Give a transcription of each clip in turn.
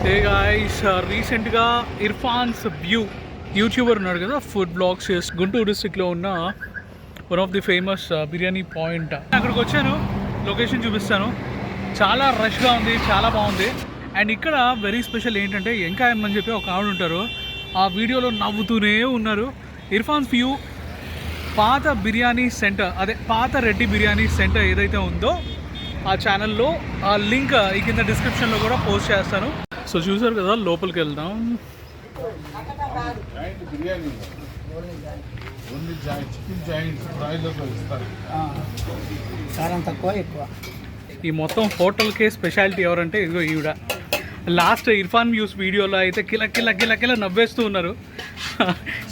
Hey guys, రీసెంట్గా ఇర్ఫాన్స్ view YouTuber ఉన్నాడు కదా, ఫుడ్ బ్లాగ్స్ చేసి గుంటూరు డిస్ట్రిక్ట్లో ఉన్న one of the famous biryani point. అక్కడికి వచ్చాను, లొకేషన్ చూపిస్తాను. చాలా రష్గా ఉంది, చాలా బాగుంది. అండ్ ఇక్కడ వెరీ స్పెషల్ ఏంటంటే ఎంకాయమ్మ అని చెప్పి ఒక ఆవిడ ఉంటారు, ఆ వీడియోలో నవ్వుతూనే ఉన్నారు. ఇర్ఫాన్స్ వ్యూ పాత బిర్యానీ సెంటర్, అదే పాత రెడ్డి బిర్యానీ సెంటర్ ఏదైతే ఉందో ఆ ఛానల్లో ఆ లింక్ ఈ కింద డిస్క్రిప్షన్లో కూడా పోస్ట్ చేస్తాను. సో చూసారు కదా, లోపలికి వెళ్దాం. ఈ మొత్తం హోటల్కే స్పెషాలిటీ ఎవరంటే ఇదిగో ఈవిడ. లాస్ట్ ఇర్ఫాన్ వ్యూస్ వీడియోలో అయితే కిల కిల కిల కిల నవ్వేస్తూ ఉన్నారు.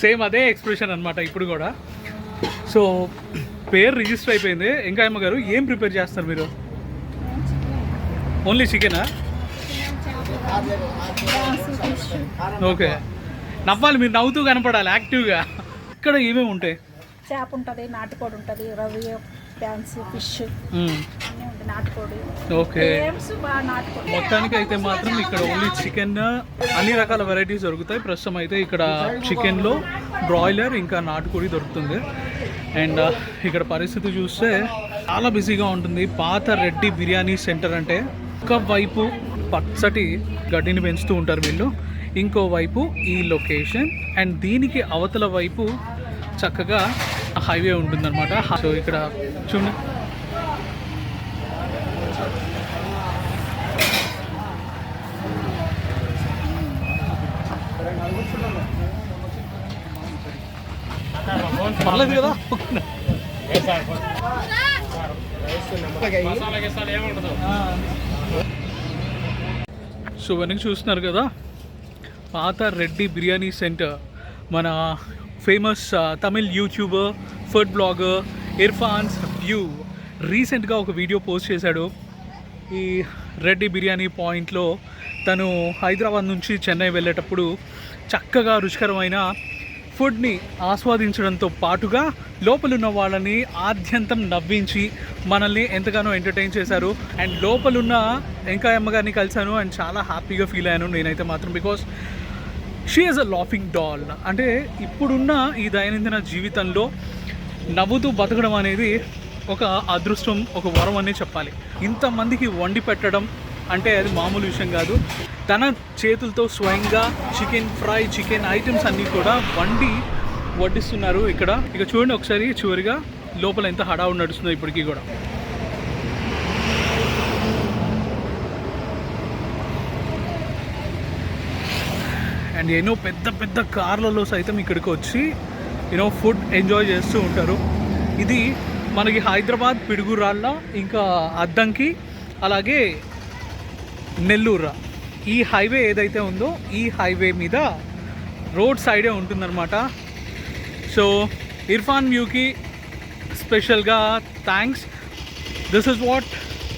సేమ్ అదే ఎక్స్ప్రెషన్ అనమాట ఇప్పుడు కూడా. సో పేరు రిజిస్టర్ అయిపోయింది. ఇంకా అమ్మ గారు ఏం ప్రిపేర్ చేస్తారు మీరు? ఓన్లీ చికెనా? ఓకే, నవ్వాలి మీరు, నవ్వుతూ కనపడాలి యాక్టివ్గా. ఇక్కడ ఏమేమి ఉంటాయి? చేప ఉంటుంది, నాటుకోడి ఉంటుంది, రవి, ప్రాన్స్, ఫిష్, నాటుకోడి. ఓకే, మొత్తానికి అయితే మాత్రం ఇక్కడ ఓన్లీ చికెన్, అన్ని రకాల వెరైటీస్ దొరుకుతాయి. ప్రస్తుతం అయితే ఇక్కడ చికెన్లో బ్రాయిలర్ ఇంకా నాటుకోడి దొరుకుతుంది. అండ్ ఇక్కడ పరిస్థితి చూస్తే చాలా బిజీగా ఉంటుంది. పాత రెడ్డి బిర్యానీ సెంటర్ అంటే ఒక వైపు పచ్చటి గడ్డిని పెంచుతూ ఉంటారు వీళ్ళు, ఇంకోవైపు ఈ లొకేషన్, అండ్ దీనికి అవతల వైపు చక్కగా హైవే ఉంటుందన్నమాట. సో ఇక్కడ చూడండి, పర్లేదు కదా. సో వెనక్కి చూస్తున్నారు కదా, పాత రెడ్డి బిర్యానీ సెంటర్. మన famous Tamil YouTuber, food blogger Irfan's view రీసెంట్గా ఒక వీడియో పోస్ట్ చేశాడు. ఈ రెడ్డి బిర్యానీ పాయింట్లో తను హైదరాబాద్ నుంచి చెన్నై వెళ్ళేటప్పుడు చక్కగా రుచికరమైన ఫుడ్ని ఆస్వాదించడంతో పాటుగా లోపలున్న వాళ్ళని ఆద్యంతం నవ్వించి మనల్ని ఎంతగానో ఎంటర్టైన్ చేశారు. అండ్ లోపలున్న ఎంకాయమ్మ గారిని కలిశాను అండ్ చాలా హ్యాపీగా ఫీల్ అయ్యాను నేనైతే మాత్రం. Because she is a laughing doll. అంటే ఇప్పుడున్న ఈ దైనందిన జీవితంలో నవ్వుతూ బతకడం అనేది ఒక అదృష్టం, ఒక వరం అనే చెప్పాలి. ఇంతమందికి వండి పెట్టడం అంటే అది మామూలు విషయం కాదు. తన చేతులతో స్వయంగా చికెన్ ఫ్రై, చికెన్ ఐటమ్స్ అన్నీ కూడా వడ్డిస్తున్నారు ఇక్కడ. ఇక చూడండి ఒకసారి చివరిగా లోపల ఎంత హడావుడి నడుస్తుందో ఇప్పటికీ కూడా. అండ్ ఎన్నో పెద్ద పెద్ద కార్లలో సైతం ఇక్కడికి వచ్చి ఫుడ్ ఎంజాయ్ చేస్తూ ఉంటారు. ఇది మనకి హైదరాబాద్ పిడుగురాళ్ళ, ఇంకా అద్దంకి, అలాగే నెల్లూరు, ఈ హైవే ఏదైతే ఉందో ఈ హైవే మీద రోడ్ సైడే ఉంటుందన్నమాట. సో ఇర్ఫాన్ వ్యూకి స్పెషల్గా thanks. This is what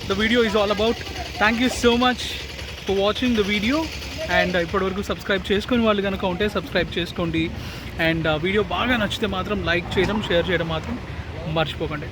the video is all about. Thank you so much for watching the video. And ఇప్పటివరకు సబ్స్క్రైబ్ చేసుకుని వాళ్ళు కనుక ఉంటే సబ్స్క్రైబ్ చేసుకోండి. అండ్ వీడియో బాగా నచ్చితే మాత్రం లైక్ చేయడం, షేర్ చేయడం మాత్రం మర్చిపోకండి.